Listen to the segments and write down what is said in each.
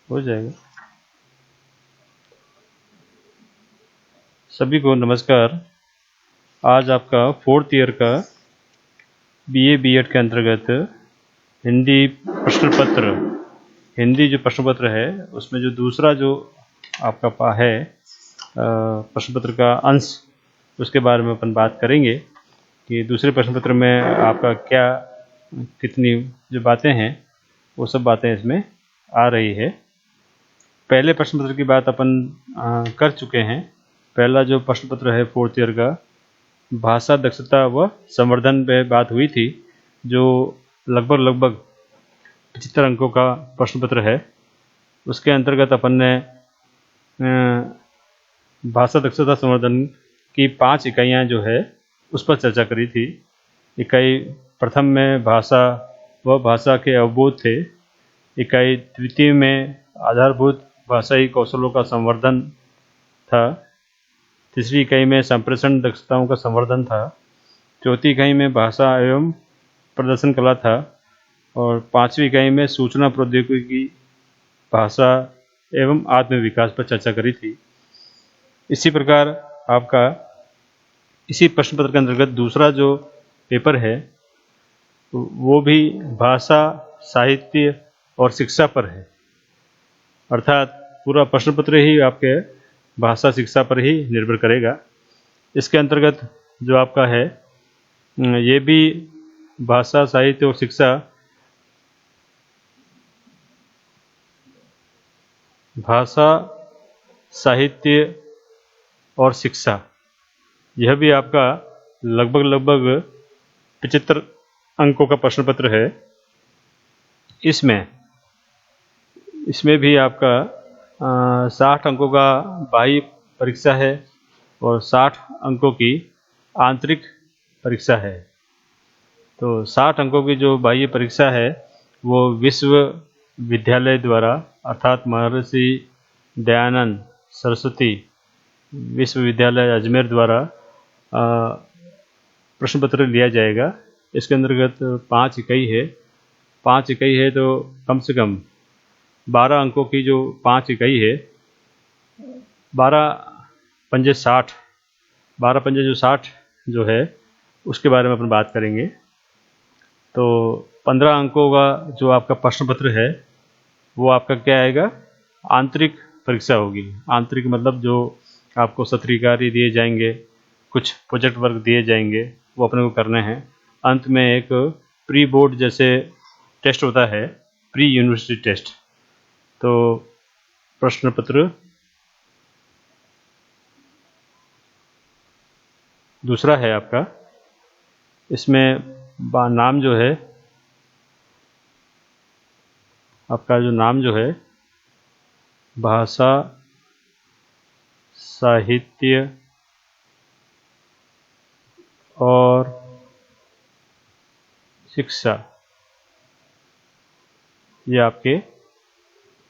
हो जाएगा। सभी को नमस्कार। आज आपका 4th ईयर का बीए बीएड के अंतर्गत हिंदी प्रश्न पत्र, हिंदी जो प्रश्न पत्र है उसमें जो दूसरा जो आपका है प्रश्न पत्र का अंश, उसके बारे में अपन बात करेंगे कि दूसरे प्रश्न पत्र में आपका क्या कितनी जो बातें हैं वो सब बातें इसमें आ रही है। पहले प्रश्न पत्र की बात अपन कर चुके हैं। पहला जो प्रश्न पत्र है 4th ईयर का भाषा दक्षता व संवर्धन पे बात हुई थी, जो लगभग 75 अंकों का प्रश्न पत्र है। उसके अंतर्गत अपन ने भाषा दक्षता संवर्धन की 5 इकाइयाँ जो है उस पर चर्चा करी थी। इकाई प्रथम में भाषा व भाषा के अवबोध थे। इकाई द्वितीय में आधारभूत भाषाई कौशलों का संवर्धन था। तीसरी इकाई में संप्रेषण दक्षताओं का संवर्धन था। चौथी इकाई में भाषा एवं प्रदर्शन कला था। और 5वीं इकाई में सूचना प्रौद्योगिकी, भाषा एवं आत्म विकास पर चर्चा करी थी। इसी प्रकार आपका इसी प्रश्न पत्र के अंतर्गत दूसरा जो पेपर है वो भी भाषा, साहित्य और शिक्षा पर है। अर्थात पूरा प्रश्न पत्र ही आपके भाषा शिक्षा पर ही निर्भर करेगा। इसके अंतर्गत जो आपका है ये भी भाषा, साहित्य और शिक्षा, भाषा, साहित्य और शिक्षा, यह भी आपका लगभग 75 अंकों का प्रश्न पत्र है। इसमें भी आपका 60 अंकों का बाह्य परीक्षा है और 60 अंकों की आंतरिक परीक्षा है। तो 60 अंकों की जो बाह्य परीक्षा है वो विश्वविद्यालय द्वारा, अर्थात महर्षि दयानंद सरस्वती विश्वविद्यालय अजमेर द्वारा प्रश्न पत्र लिया जाएगा। इसके अंतर्गत 5 इकाई है। 5 इकाई है तो कम से कम 12 अंकों की जो 5 इकाई है, 12 पंजे 60, 12 पंजे जो 60 जो है उसके बारे में अपन बात करेंगे। तो 15 अंकों का जो आपका प्रश्न पत्र है वो आपका क्या आएगा, आंतरिक परीक्षा होगी। आंतरिक मतलब जो आपको सत्री कार्य दिए जाएंगे, कुछ प्रोजेक्ट वर्क दिए जाएंगे, वो अपने को करने हैं। अंत में एक प्री बोर्ड जैसे टेस्ट होता है, प्री यूनिवर्सिटी टेस्ट। तो प्रश्न पत्र दूसरा है आपका, इसमें नाम जो है आपका, जो नाम जो है भाषा, साहित्य और शिक्षा, ये आपके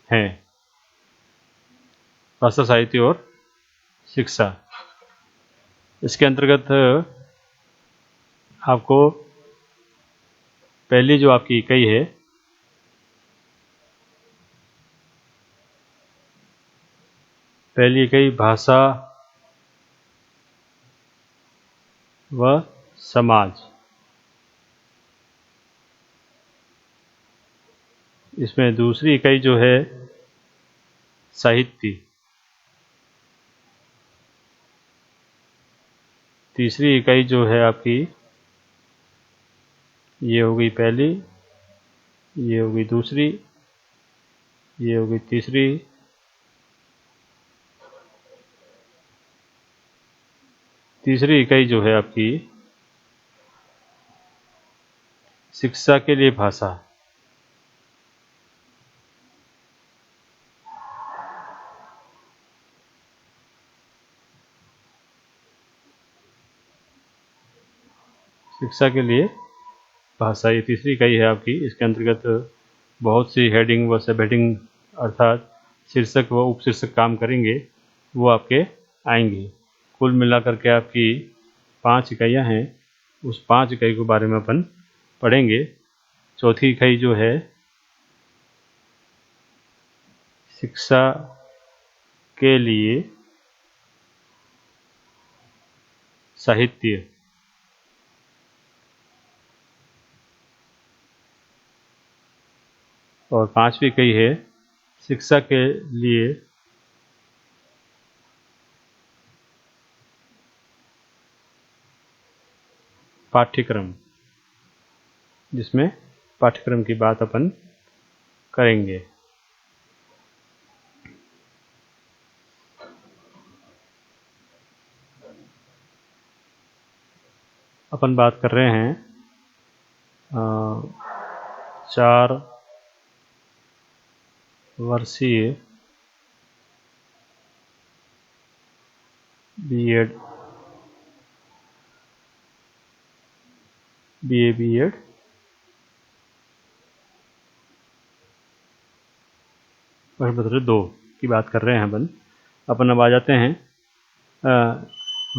हैं। भाषा, साहित्य और शिक्षा, इसके अंतर्गत आपको पहली जो आपकी इकाई है, पहली इकाई भाषा व समाज, इसमें दूसरी इकाई जो है साहित्य, तीसरी इकाई जो है आपकी ये हो गई पहली, ये हो गई दूसरी, ये हो गई तीसरी, तीसरी इकाई जो है आपकी शिक्षा के लिए भाषा, शिक्षा के लिए भाषा, ये तीसरी इकाई है आपकी। इसके अंतर्गत बहुत सी हेडिंग व सब हेडिंग अर्थात शीर्षक व उपशीर्षक काम करेंगे, वो आपके आएंगे। कुल मिलाकर के आपकी 5 इकाइयाँ हैं। उस 5 इकाई के बारे में अपन पढ़ेंगे। चौथी इकाई जो है शिक्षा के लिए साहित्य। और 5वीं इकाई है शिक्षा के लिए पाठ्यक्रम, जिसमें पाठ्यक्रम की बात अपन करेंगे। अपन बात कर रहे हैं 4 वर्षीय बीएड बीएड प्रश्न पत्र 2 की बात कर रहे हैं अपन अब आ जाते हैं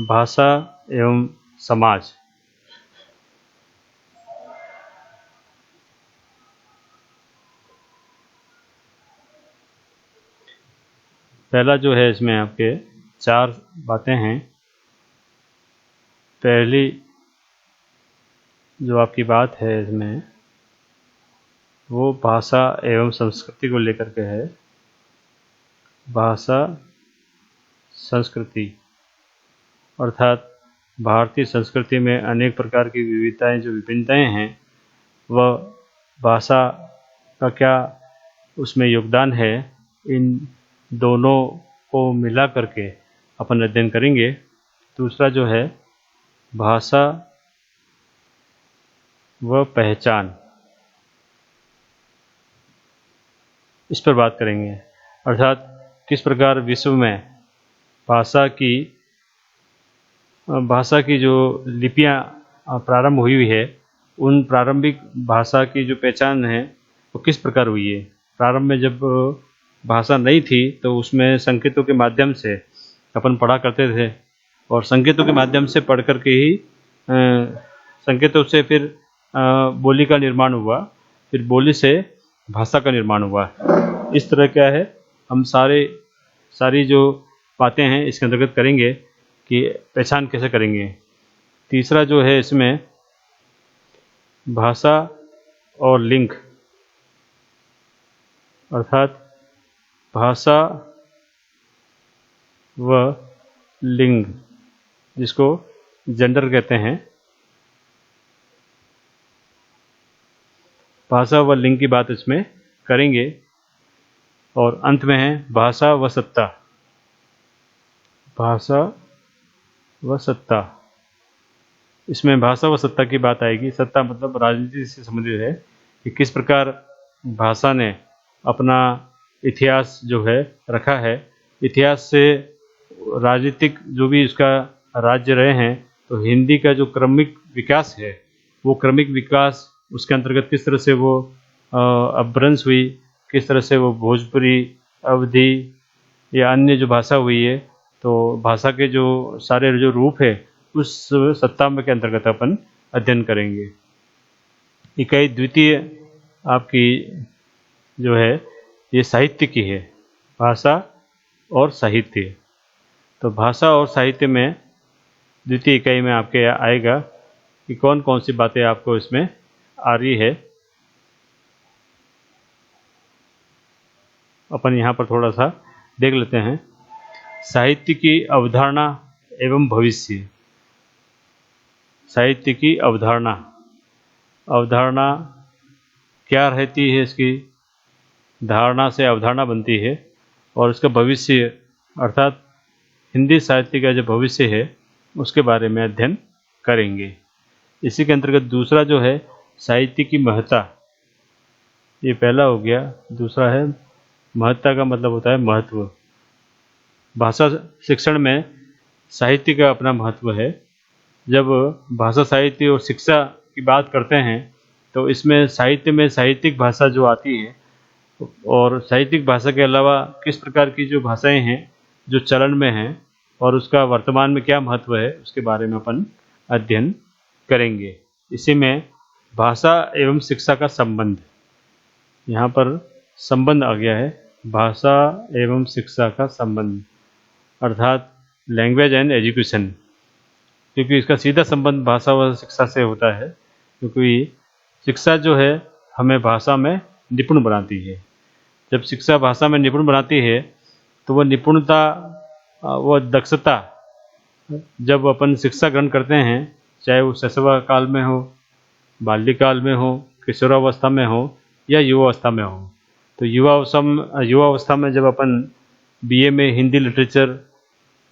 भाषा एवं समाज। पहला जो है इसमें आपके 4 बातें हैं। पहली जो आपकी बात है इसमें वो भाषा एवं संस्कृति को लेकर के है। भाषा संस्कृति अर्थात भारतीय संस्कृति में अनेक प्रकार की विविधताएं, जो विभिन्नताएं हैं, वह भाषा का क्या उसमें योगदान है, इन दोनों को मिला करके अपन अध्ययन करेंगे। दूसरा जो है भाषा व पहचान, इस पर बात करेंगे। अर्थात किस प्रकार विश्व में भाषा की जो लिपियां प्रारंभ हुई है, उन प्रारंभिक भाषा की जो पहचान है वो किस प्रकार हुई है। प्रारंभ में जब भाषा नहीं थी तो उसमें संकेतों के माध्यम से अपन पढ़ा करते थे, और संकेतों के माध्यम से पढ़ करके ही संकेतों से फिर बोली का निर्माण हुआ, फिर बोली से भाषा का निर्माण हुआ। इस तरह क्या है, हम सारी जो बातें हैं इसके अंतर्गत करेंगे कि पहचान कैसे करेंगे। तीसरा जो है इसमें भाषा और लिंग, अर्थात भाषा व लिंग, जिसको जेंडर कहते हैं। भाषा व लिंग की बात इसमें करेंगे। और अंत में है भाषा व सत्ता। भाषा व सत्ता, इसमें भाषा व सत्ता की बात आएगी। सत्ता मतलब राजनीति से संबंधित है कि किस प्रकार भाषा ने अपना इतिहास जो है रखा है। इतिहास से राजनीतिक जो भी उसका राज्य रहे हैं, तो हिंदी का जो क्रमिक विकास है, वो क्रमिक विकास उसके अंतर्गत किस तरह से वो अपभ्रंश हुई, किस तरह से वो भोजपुरी, अवधी या अन्य जो भाषा हुई है, तो भाषा के जो सारे जो रूप है उस सत्ताम्र के अंतर्गत अपन अध्ययन करेंगे। इकाई द्वितीय आपकी जो है ये साहित्य की है, भाषा और साहित्य। तो भाषा और साहित्य में द्वितीय इकाई में आपके आएगा कि कौन कौन सी बातें आपको इसमें आ रही है। अपन यहाँ पर थोड़ा सा देख लेते हैं। साहित्य की अवधारणा एवं भविष्य। साहित्य की अवधारणा क्या रहती है, इसकी धारणा से अवधारणा बनती है, और उसका भविष्य अर्थात हिंदी साहित्य का जो भविष्य है उसके बारे में अध्ययन करेंगे। इसी के अंतर्गत दूसरा जो है साहित्य की महत्ता, ये पहला हो गया। दूसरा है महत्ता का मतलब होता है महत्व। भाषा शिक्षण में साहित्य का अपना महत्व है। जब भाषा साहित्य और शिक्षा की बात करते हैं तो इसमें साहित्य में साहित्यिक भाषा जो आती है, और साहित्यिक भाषा के अलावा किस प्रकार की जो भाषाएं हैं जो चलन में हैं और उसका वर्तमान में क्या महत्व है, उसके बारे में अपन अध्ययन करेंगे। इसी में भाषा एवं शिक्षा का संबंध, यहाँ पर संबंध आ गया है। भाषा एवं शिक्षा का संबंध, अर्थात लैंग्वेज एंड एजुकेशन, क्योंकि इसका सीधा संबंध भाषा व शिक्षा से होता है। क्योंकि शिक्षा जो है हमें भाषा में निपुण बनाती है। जब शिक्षा भाषा में निपुण बनाती है तो वह निपुणता, वह दक्षता, जब अपन शिक्षा ग्रहण करते हैं, चाहे वो शैशव काल में हो, बाल्यकाल में हो, किशोरावस्था में हो या युवावस्था में हो, तो युवावस्था में जब अपन बीए में हिंदी लिटरेचर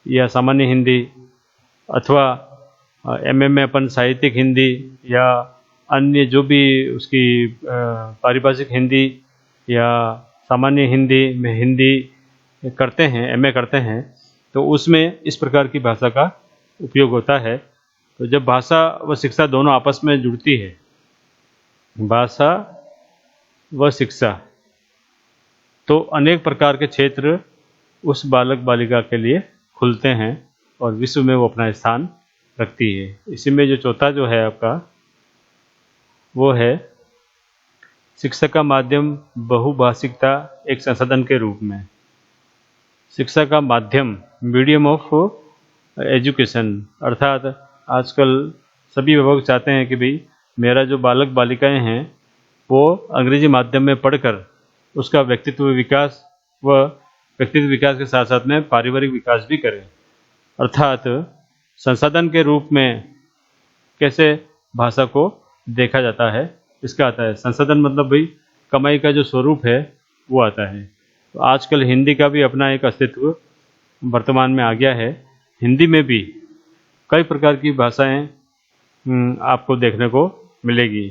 या सामान्य हिंदी अथवा एमए में अपन साहित्यिक हिंदी या अन्य जो भी उसकी पारिभाषिक हिंदी या सामान्य हिंदी में हिंदी करते हैं, एमए करते हैं, तो उसमें इस प्रकार की भाषा का उपयोग होता है। तो जब भाषा व शिक्षा दोनों आपस में जुड़ती है, भाषा व शिक्षा, तो अनेक प्रकार के क्षेत्र उस बालक बालिका के लिए खुलते हैं और विश्व में वो अपना स्थान रखती है। इसी में जो चौथा जो है आपका, वो है शिक्षा का माध्यम बहुभाषिकता एक संसाधन के रूप में। शिक्षा का माध्यम, मीडियम ऑफ एजुकेशन, अर्थात आजकल सभी अभिभावक चाहते हैं कि भाई मेरा जो बालक बालिकाएं हैं वो अंग्रेजी माध्यम में पढ़कर उसका व्यक्तित्व विकास के साथ साथ में पारिवारिक विकास भी करें। अर्थात संसाधन के रूप में कैसे भाषा को देखा जाता है, इसका आता है। संसाधन मतलब भाई कमाई का जो स्वरूप है वो आता है। तो आजकल हिंदी का भी अपना एक अस्तित्व वर्तमान में आ गया है। हिंदी में भी कई प्रकार की भाषाएं आपको देखने को मिलेगी।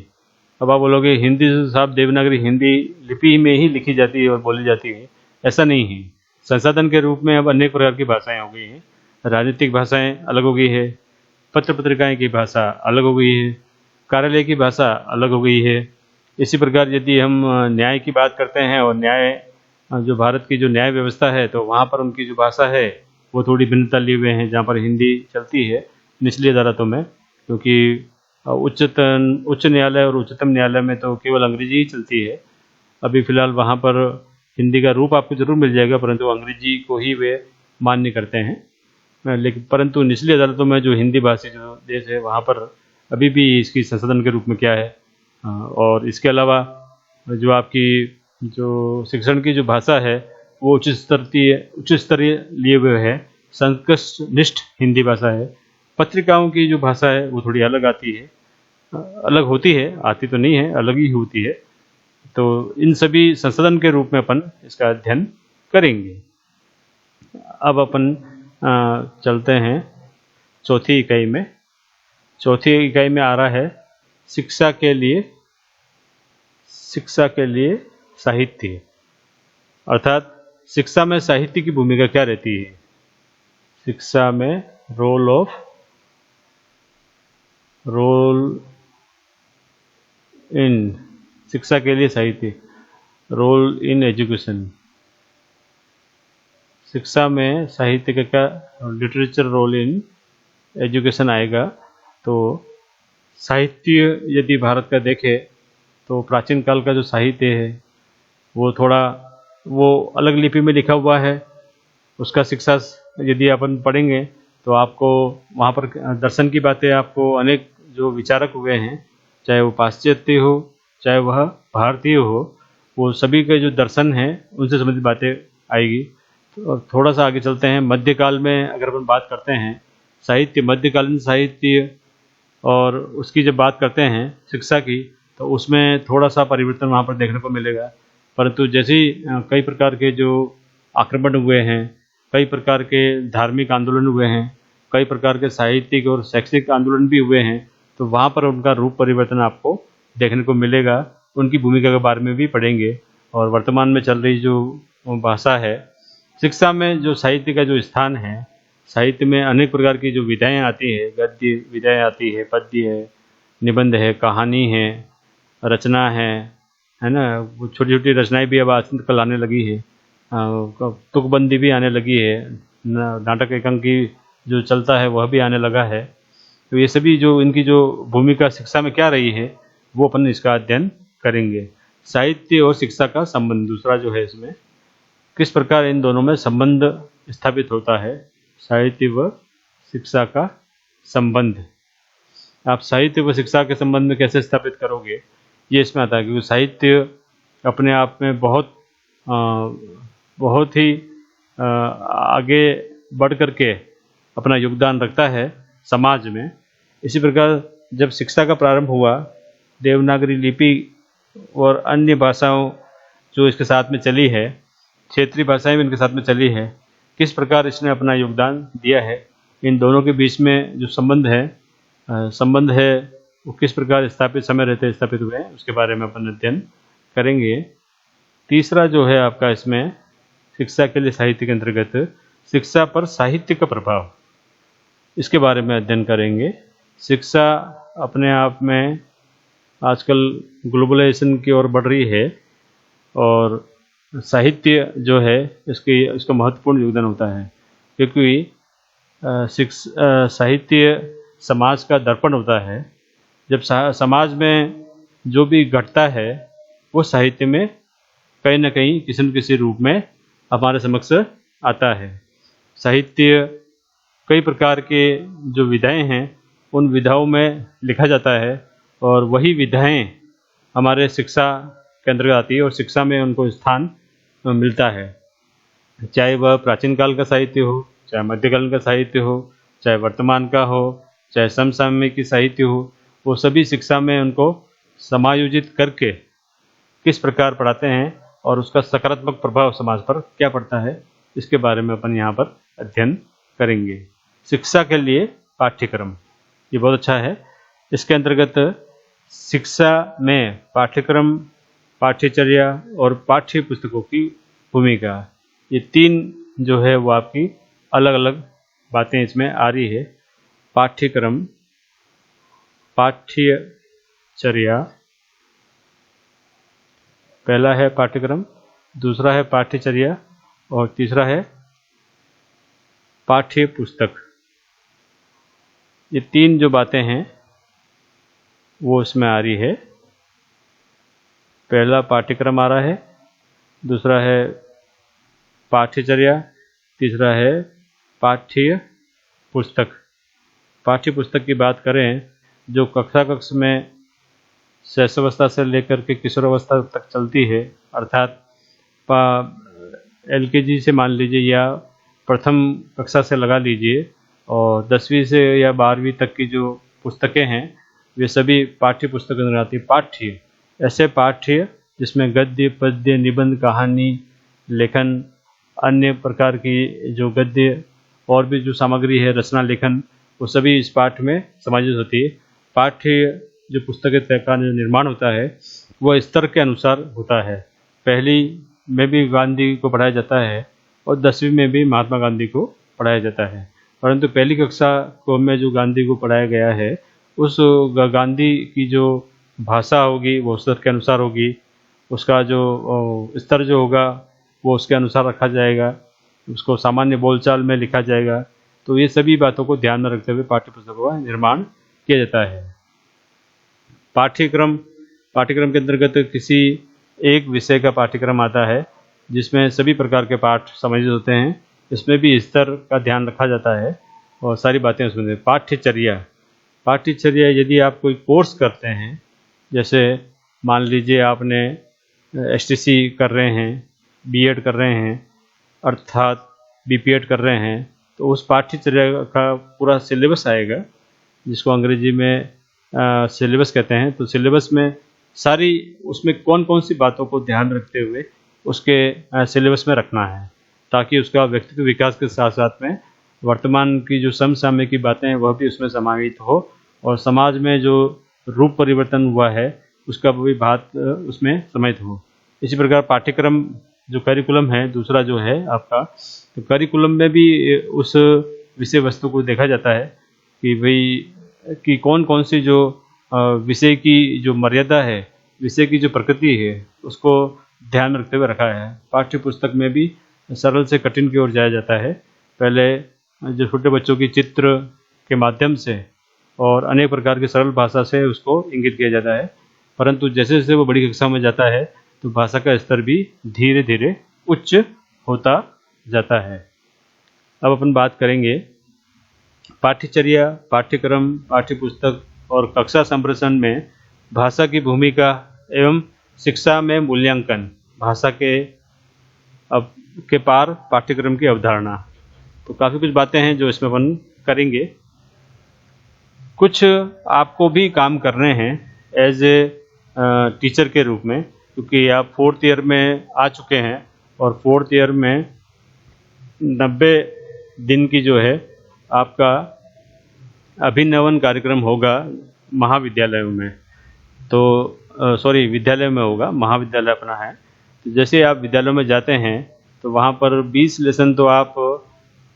अब आप बोलोगे हिंदी साहब देवनागरी हिंदी लिपि में ही लिखी जाती है और बोली जाती है, ऐसा नहीं है। संसाधन के रूप में अब अनेक प्रकार की भाषाएं हो गई हैं। राजनीतिक भाषाएं अलग हो गई है, पत्र पत्रिकाएं की भाषा अलग हो गई है, कार्यालय की भाषा अलग हो गई है। इसी प्रकार यदि हम न्याय की बात करते हैं और न्याय जो भारत की जो न्याय व्यवस्था है, तो वहाँ पर उनकी जो भाषा है वो थोड़ी भिन्नता लिए हुए हैं। जहाँ पर हिंदी चलती है निचली अदालतों में, क्योंकि उच्च न्यायालय और उच्चतम न्यायालय में तो केवल अंग्रेजी ही चलती है। अभी फ़िलहाल वहाँ पर हिंदी का रूप आपको ज़रूर मिल जाएगा, परंतु अंग्रेजी को ही वे मान्य करते हैं। लेकिन परंतु निचली अदालतों में जो हिंदी भाषी जो देश है वहाँ पर अभी भी इसकी संसाधन के रूप में क्या है। और इसके अलावा जो आपकी जो शिक्षण की जो भाषा है वो उच्च स्तरीय लिए हुए है, संकष्टनिष्ठ हिंदी भाषा है। पत्रिकाओं की जो भाषा है वो थोड़ी अलग आती है, अलग होती है, आती तो नहीं है, अलग ही होती है। तो इन सभी संसाधन के रूप में अपन इसका अध्ययन करेंगे। अब अपन चलते हैं चौथी इकाई में। चौथी इकाई में आ रहा है शिक्षा के लिए साहित्य, अर्थात शिक्षा में साहित्य की भूमिका क्या रहती है। शिक्षा में रोल इन शिक्षा के लिए साहित्य, रोल इन एजुकेशन। शिक्षा में साहित्य का क्या, लिटरेचर रोल इन एजुकेशन आएगा। तो साहित्य यदि भारत का देखे तो प्राचीन काल का जो साहित्य है वो अलग लिपि में लिखा हुआ है। उसका शिक्षा यदि अपन पढ़ेंगे तो आपको वहाँ पर दर्शन की बातें, आपको अनेक जो विचारक हुए हैं, चाहे वो पाश्चात्य हो चाहे वह भारतीय हो, वो सभी के जो दर्शन हैं उनसे संबंधित बातें आएगी। तो थोड़ा सा आगे चलते हैं। मध्यकाल में अगर अपन बात करते हैं साहित्य, मध्यकालीन साहित्य, और उसकी जब बात करते हैं शिक्षा की, तो उसमें थोड़ा सा परिवर्तन वहाँ पर देखने को मिलेगा। परंतु जैसे ही कई प्रकार के जो आक्रमण हुए हैं, कई प्रकार के धार्मिक आंदोलन हुए हैं, कई प्रकार के साहित्यिक और शैक्षिक आंदोलन भी हुए हैं, तो वहाँ पर उनका रूप परिवर्तन आपको देखने को मिलेगा। उनकी भूमिका के बारे में भी पढ़ेंगे। और वर्तमान में चल रही जो भाषा है, शिक्षा में जो साहित्य का जो स्थान है, साहित्य में अनेक प्रकार की जो विधाएँ आती है, गद्य विधाएँ आती है, पद्य है, निबंध है, कहानी है, रचना है ना। वो छोटी छोटी रचनाएं भी अब आजकल आने लगी है, तुकबंदी भी आने लगी है, नाटक एकांकी जो चलता है वह भी आने लगा है। तो ये सभी जो इनकी जो भूमिका शिक्षा में क्या रही है वो अपन इसका अध्ययन करेंगे। साहित्य और शिक्षा का संबंध दूसरा जो है इसमें, किस प्रकार इन दोनों में संबंध स्थापित होता है, साहित्य व शिक्षा का संबंध। आप साहित्य व शिक्षा के संबंध में कैसे स्थापित करोगे, ये इसमें आता है, क्योंकि साहित्य अपने आप में बहुत ही आगे बढ़ कर के अपना योगदान रखता है समाज में। इसी प्रकार जब शिक्षा का प्रारंभ हुआ, देवनागरी लिपि और अन्य भाषाओं जो इसके साथ में चली है, क्षेत्रीय भाषाएं भी इनके साथ में चली है, किस प्रकार इसने अपना योगदान दिया है, इन दोनों के बीच में जो संबंध है वो किस प्रकार स्थापित समय रहते स्थापित हुए हैं, उसके बारे में अपन अध्ययन करेंगे। तीसरा जो है आपका इसमें शिक्षा के लिए साहित्य के अंतर्गत शिक्षा पर साहित्य का प्रभाव, इसके बारे में अध्ययन करेंगे। शिक्षा अपने आप में आजकल ग्लोबलाइजेशन की ओर बढ़ रही है और साहित्य जो है इसका महत्वपूर्ण योगदान होता है, क्योंकि साहित्य समाज का दर्पण होता है। जब समाज में जो भी घटता है वो साहित्य में कहीं न कहीं किसी न किसी रूप में हमारे समक्ष आता है। साहित्य कई प्रकार के जो विधाएं हैं उन विधाओं में लिखा जाता है और वही विधाएं हमारे शिक्षा के अंतर्गत आती है और शिक्षा में उनको स्थान मिलता है। चाहे वह प्राचीन काल का साहित्य हो, चाहे मध्यकालीन का साहित्य हो, चाहे वर्तमान का हो, चाहे समसामयिक की साहित्य हो, वो सभी शिक्षा में उनको समायोजित करके किस प्रकार पढ़ाते हैं और उसका सकारात्मक प्रभाव समाज पर क्या पड़ता है, इसके बारे में अपन यहाँ पर अध्ययन करेंगे। शिक्षा के लिए पाठ्यक्रम, ये बहुत अच्छा है। इसके अंतर्गत शिक्षा में पाठ्यक्रम, पाठ्यचर्या और पाठ्य पुस्तकों की भूमिका, ये तीन जो है वो आपकी अलग अलग बातें इसमें आ रही है। पाठ्यक्रम, पाठ्यचर्या, पहला है पाठ्यक्रम, दूसरा है पाठ्यचर्या और तीसरा है पाठ्य पुस्तक। ये तीन जो बातें हैं वो इसमें आ रही है। पहला पाठ्यक्रम आ रहा है, दूसरा है पाठ्यचर्या, तीसरा है पाठ्य पुस्तक। पाठ्य पुस्तक की बात करें जो कक्ष में शैशवावस्था से लेकर के किशोरावस्था तक चलती है, अर्थात LKG से मान लीजिए या प्रथम कक्षा से लगा लीजिए और 10वीं से या 12वीं तक की जो पुस्तकें हैं वे सभी पाठ्य पुस्तक अंदर आती है। पाठ्य, ऐसे पाठ्य जिसमें गद्य, पद्य, निबंध, कहानी, लेखन, अन्य प्रकार की जो गद्य और भी जो सामग्री है, रचना लेखन, वो सभी इस पाठ में समायोजित होती है। पाठ्य जो पुस्तकें का जो निर्माण होता है वह स्तर के अनुसार होता है। पहली में भी गांधी को पढ़ाया जाता है और 10वीं में भी महात्मा गांधी को पढ़ाया जाता है, परंतु पहली कक्षा को में जो गांधी को पढ़ाया गया है उस गांधी की जो भाषा होगी वो स्तर के अनुसार होगी, उसका जो स्तर जो होगा वो उसके अनुसार रखा जाएगा, उसको सामान्य बोलचाल में लिखा जाएगा। तो ये सभी बातों को ध्यान में रखते हुए पाठ्य पुस्तकों का निर्माण किया जाता है। पाठ्यक्रम के अंतर्गत किसी एक विषय का पाठ्यक्रम आता है जिसमें सभी प्रकार के पाठ समायोजित होते हैं, इसमें भी स्तर का ध्यान रखा जाता है और सारी बातें उसमें। पाठ्यचर्या यदि आप कोई कोर्स करते हैं, जैसे मान लीजिए आपने STC कर रहे हैं, B.Ed कर रहे हैं, अर्थात BPEd कर रहे हैं, तो उस पाठ्यचर्या का पूरा सिलेबस आएगा जिसको अंग्रेजी में सिलेबस कहते हैं। तो सिलेबस में सारी उसमें कौन कौन सी बातों को ध्यान रखते हुए उसके सिलेबस में रखना है, ताकि उसका व्यक्तित्व विकास के साथ साथ में वर्तमान की जो समसामयिक की बातें हैं वह भी उसमें समाहित हो और समाज में जो रूप परिवर्तन हुआ है उसका भी बात उसमें समाहित हो। इसी प्रकार पाठ्यक्रम जो करिकुलम है दूसरा जो है आपका, तो करिकुलम में भी उस विषय वस्तु को देखा जाता है कि भाई कि कौन कौन सी जो विषय की जो मर्यादा है, विषय की जो प्रकृति है, उसको ध्यान में रखते हुए रखा है। पाठ्य पुस्तक में भी सरल से कठिन की ओर जाया जाता है। पहले जो छोटे बच्चों की चित्र के माध्यम से और अनेक प्रकार की सरल भाषा से उसको इंगित किया जाता है, परंतु जैसे जैसे वो बड़ी कक्षा में जाता है तो भाषा का स्तर भी धीरे धीरे उच्च होता जाता है। अब अपन बात करेंगे पाठ्यचर्या, पाठ्यक्रम, पाठ्यपुस्तक और कक्षा संप्रेषण में भाषा की भूमिका एवं शिक्षा में मूल्यांकन, भाषा के पार पाठ्यक्रम की अवधारणा। तो काफ़ी कुछ बातें हैं जो इसमें अपन करेंगे। कुछ आपको भी काम करने हैं एज ए टीचर के रूप में, क्योंकि आप 4th ईयर में आ चुके हैं और 4th ईयर में 90 दिन की जो है आपका अभिनवन कार्यक्रम होगा महाविद्यालयों में। तो सॉरी विद्यालय में होगा, महाविद्यालय अपना है। तो जैसे आप विद्यालयों में जाते हैं तो वहाँ पर 20 लेसन तो आप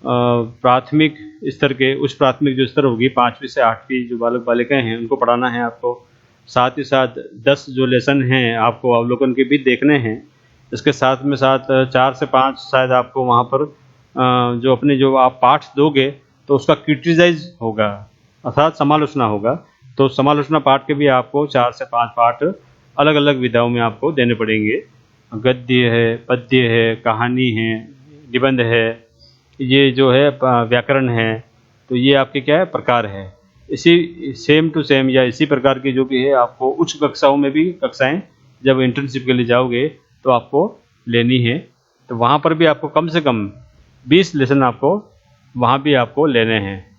प्राथमिक स्तर के, उच्च प्राथमिक जो स्तर होगी 5वीं से 8वीं जो बालक बालिकाएं हैं उनको पढ़ाना है आपको। साथ ही साथ 10 जो लेसन हैं आपको अवलोकन के भी देखने हैं। इसके साथ में साथ 4 से 5 शायद आपको वहाँ पर जो अपने जो आप पाठ दोगे तो उसका क्रिटिसाइज होगा, अर्थात समालोचना होगा। तो समालोचना पाठ के भी आपको 4 से 5 पाठ अलग अलग विधाओं में आपको देने पड़ेंगे। गद्य है, पद्य है, कहानी है, निबंध है, ये जो है व्याकरण है। तो ये आपके क्या है प्रकार है। इसी सेम टू सेम या इसी प्रकार की जो भी है आपको उच्च कक्षाओं में भी कक्षाएं जब इंटर्नशिप के लिए जाओगे तो आपको लेनी है। तो वहाँ पर भी आपको कम से कम 20 लेसन आपको वहाँ भी आपको लेने हैं।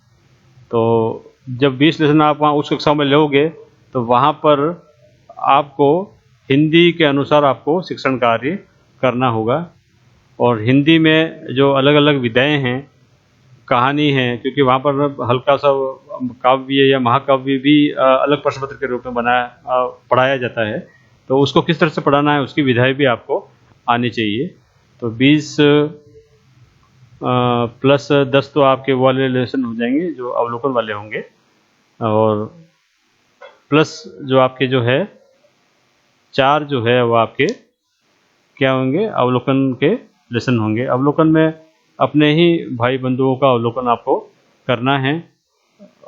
तो जब 20 लेसन आप वहाँ उच्च कक्षाओं में लोगे तो वहाँ पर आपको हिंदी के अनुसार आपको शिक्षण कार्य करना होगा। और हिंदी में जो अलग अलग विधाएं हैं, कहानी है, क्योंकि वहाँ पर हल्का सा काव्य या महाकाव्य भी अलग प्रश्न पत्र के रूप में पढ़ाया जाता है। तो उसको किस तरह से पढ़ाना है उसकी विधाएं भी आपको आनी चाहिए। तो 20 प्लस 10 तो आपके वो वाले लेसन हो जाएंगे जो अवलोकन वाले होंगे, और प्लस जो आपके जो है 4 जो है वो आपके क्या होंगे अवलोकन के लेसन होंगे। अवलोकन में अपने ही भाई बंधुओं का अवलोकन आपको करना है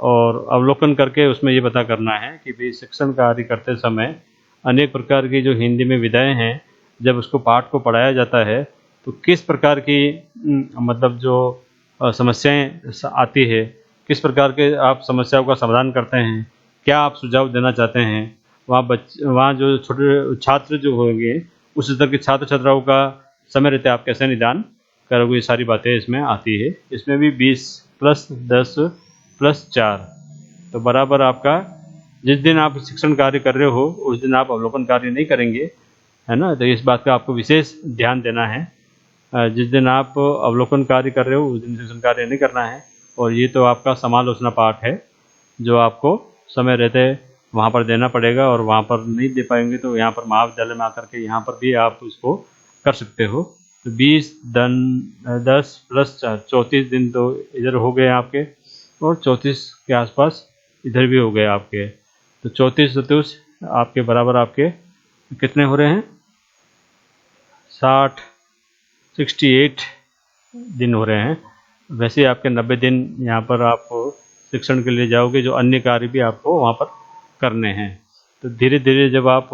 और अवलोकन करके उसमें ये पता करना है कि भाई शिक्षण कार्य करते समय अनेक प्रकार की जो हिंदी में विधाएं हैं जब उसको पाठ को पढ़ाया जाता है तो किस प्रकार की मतलब जो समस्याएं आती है, किस प्रकार के आप समस्याओं का समाधान करते हैं, क्या आप सुझाव देना चाहते हैं। वहाँ जो छोटे छात्र जो होंगे उस स्तर के छात्र छात्राओं का समय रहते आप कैसे निदान करोगे, ये सारी बातें इसमें आती है। इसमें भी 20 प्लस 10 प्लस 4 तो बराबर आपका जिस दिन आप शिक्षण कार्य कर रहे हो उस दिन आप अवलोकन कार्य नहीं करेंगे, है ना। तो इस बात का आपको विशेष ध्यान देना है। जिस दिन आप अवलोकन कार्य कर रहे हो उस दिन शिक्षण कार्य नहीं करना है। और ये तो आपका समालोचना पाठ है जो आपको समय रहते वहाँ पर देना पड़ेगा, और वहाँ पर नहीं दे पाएंगे तो यहाँ पर महाविद्यालय में आकर के यहाँ पर भी आप इसको कर सकते हो। तो 20 10 प्लस 4 34 दिन तो इधर हो गए आपके, और 34 के आसपास इधर भी हो गए आपके। तो 34 34 आपके बराबर आपके कितने हो रहे हैं 68 दिन हो रहे हैं। वैसे आपके 90 दिन यहाँ पर आप शिक्षण के लिए जाओगे, जो अन्य कार्य भी आपको वहाँ पर करने हैं। तो धीरे धीरे जब आप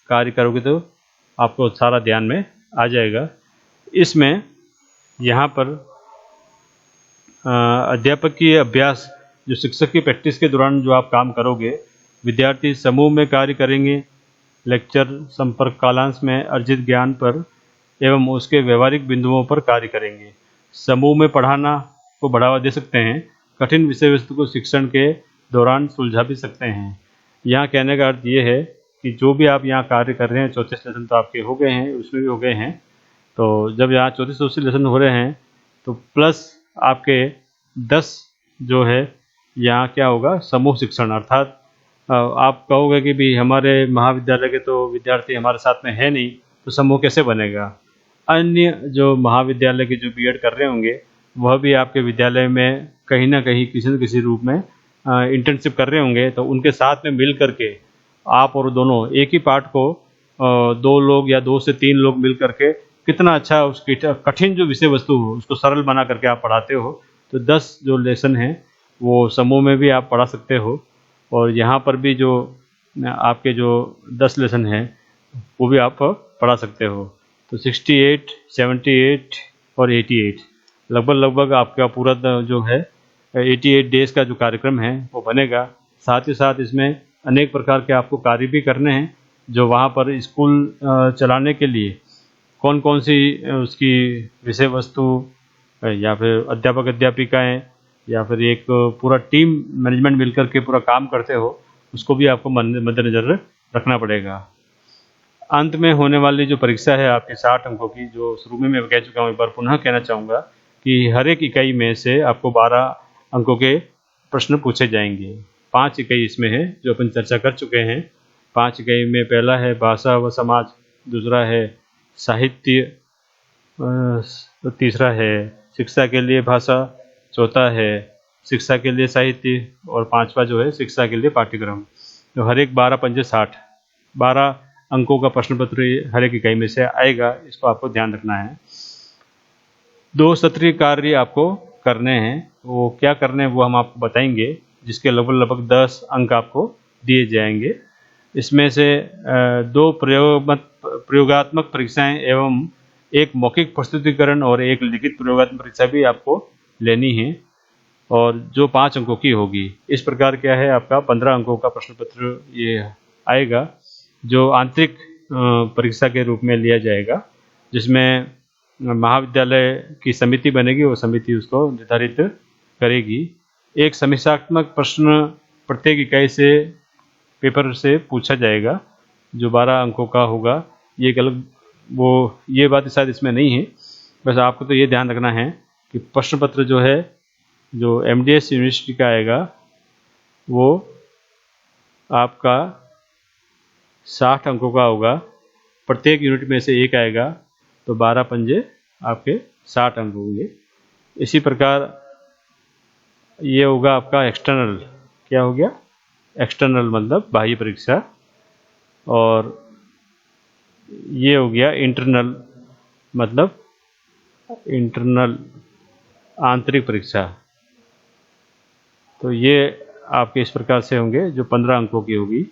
कार्य करोगे तो आपको सारा ध्यान में आ जाएगा। इसमें यहाँ पर अध्यापकीय अभ्यास जो शिक्षक की प्रैक्टिस के दौरान जो आप काम करोगे, विद्यार्थी समूह में कार्य करेंगे, लेक्चर संपर्क कालांश में अर्जित ज्ञान पर एवं उसके व्यवहारिक बिंदुओं पर कार्य करेंगे। समूह में पढ़ाना को बढ़ावा दे सकते हैं, कठिन विषय वस्तु को शिक्षण के दौरान सुलझा भी सकते हैं। यहाँ कहने का अर्थ ये है कि जो भी आप यहाँ कार्य कर रहे हैं 34 लेसन तो आपके हो गए हैं, उसमें भी हो गए हैं। तो जब यहाँ 34 लेसन हो रहे हैं तो प्लस आपके 10 जो है यहाँ क्या होगा समूह शिक्षण, अर्थात आप कहोगे कि भी हमारे महाविद्यालय के तो विद्यार्थी हमारे साथ में है नहीं तो समूह कैसे बनेगा। अन्य जो महाविद्यालय के जो बीएड कर रहे होंगे वह भी आपके विद्यालय में कहीं ना कहीं किसी न किसी रूप में इंटर्नशिप कर रहे होंगे, तो उनके साथ में मिल करके आप और दोनों एक ही पाठ को 2 लोग या 2 से 3 लोग मिल करके कितना अच्छा उसकी कठिन जो विषय वस्तु हो उसको सरल बना करके आप पढ़ाते हो। तो 10 जो लेसन हैं वो समूह में भी आप पढ़ा सकते हो, और यहाँ पर भी जो आपके जो 10 लेसन हैं वो भी आप पढ़ा सकते हो। तो 68, 78 और 88 लगभग आपका पूरा जो है 88 डेज का जो कार्यक्रम है वो बनेगा। साथ ही साथ इसमें अनेक प्रकार के आपको कार्य भी करने हैं जो वहाँ पर स्कूल चलाने के लिए कौन कौन सी उसकी विषय वस्तु या फिर अध्यापक अध्यापिकाएं या फिर एक पूरा टीम मैनेजमेंट मिलकर के पूरा काम करते हो, उसको भी आपको मद्देनज़र रखना पड़ेगा। अंत में होने वाली जो परीक्षा है आपकी 60 अंकों की, जो शुरू में मैं कह चुका हूँ, एक बार पुनः कहना चाहूँगा कि हर एक इकाई में से आपको 12 अंकों के प्रश्न पूछे जाएंगे। 5 इकाई इसमें है जो अपन चर्चा कर चुके हैं। 5 इकाई में पहला है भाषा व समाज, दूसरा है साहित्य, तीसरा है शिक्षा के लिए भाषा, चौथा है शिक्षा के लिए साहित्य और पांचवा जो है शिक्षा के लिए पाठ्यक्रम। तो हर एक 12 पंजे 60, 12 अंकों का प्रश्न पत्र हर एक इकाई में से आएगा, इसको आपको ध्यान रखना है। 2 सत्रीय कार्य आपको करने हैं, वो क्या करने हैं वो हम आपको बताएंगे, जिसके लगभग 10 अंक आपको दिए जाएंगे। इसमें से 2 प्रयोगात्मक परीक्षाएं एवं एक मौखिक प्रस्तुतिकरण और एक लिखित प्रयोगात्मक परीक्षा भी आपको लेनी है और जो 5 अंकों की होगी। इस प्रकार क्या है आपका 15 अंकों का प्रश्न पत्र ये आएगा, जो आंतरिक परीक्षा के रूप में लिया जाएगा, जिसमें महाविद्यालय की समिति बनेगी, वो समिति उसको निर्धारित करेगी। एक समीक्षात्मक प्रश्न प्रत्येक इकाई से पेपर से पूछा जाएगा जो 12 अंकों का होगा। ये एक अलग ये बात शायद इसमें नहीं है, बस आपको तो ये ध्यान रखना है कि प्रश्न पत्र जो है जो MDS यूनिवर्सिटी का आएगा वो आपका 60 अंकों का होगा। प्रत्येक यूनिट में से एक आएगा तो 12 पंजे आपके 60 अंक होंगे। इसी प्रकार ये होगा आपका एक्सटर्नल, क्या हो गया एक्सटर्नल मतलब बाह्य परीक्षा, और ये हो गया इंटरनल मतलब इंटरनल आंतरिक परीक्षा। तो ये आपके इस प्रकार से होंगे जो 15 अंकों की होगी,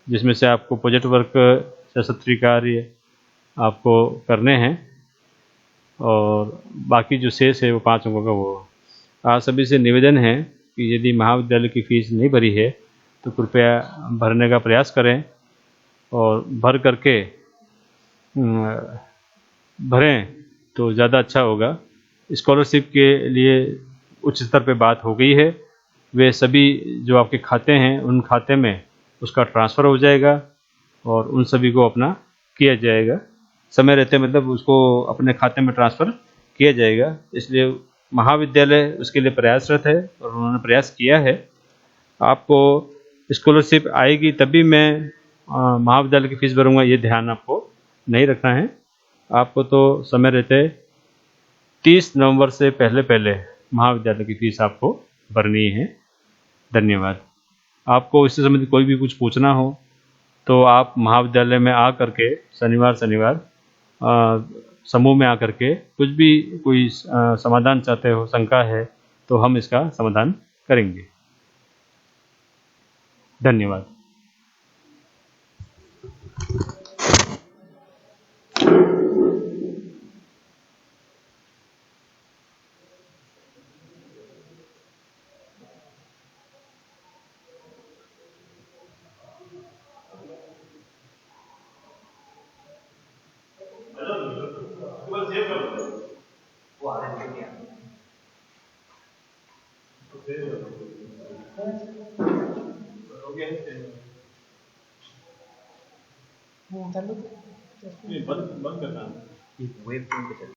जिसमें से आपको प्रोजेक्ट वर्क सशस्त्रीय कार्य आपको करने हैं और बाकी जो शेष है वो 5 अंकों का वो। आप सभी से निवेदन है कि यदि महाविद्यालय की फीस नहीं भरी है तो कृपया भरने का प्रयास करें और भर करके भरें तो ज़्यादा अच्छा होगा। स्कॉलरशिप के लिए उच्च स्तर पे बात हो गई है, वे सभी जो आपके खाते हैं उन खाते में उसका ट्रांसफ़र हो जाएगा और उन सभी को अपना किया जाएगा, समय रहते मतलब उसको अपने खाते में ट्रांसफ़र किया जाएगा। इसलिए महाविद्यालय उसके लिए प्रयासरत है और उन्होंने प्रयास किया है। आपको स्कॉलरशिप आएगी तभी मैं महाविद्यालय की फ़ीस भरूंगा, ये ध्यान आपको नहीं रखना है। आपको तो समय रहते 30 नवंबर से पहले महाविद्यालय की फ़ीस आपको भरनी है। धन्यवाद। आपको इससे संबंधित कोई भी कुछ पूछना हो तो आप महाविद्यालय में आ करके शनिवार समूह में आकर के कुछ भी कोई समाधान चाहते हो, शंका है तो हम इसका समाधान करेंगे। धन्यवाद। बंद करना।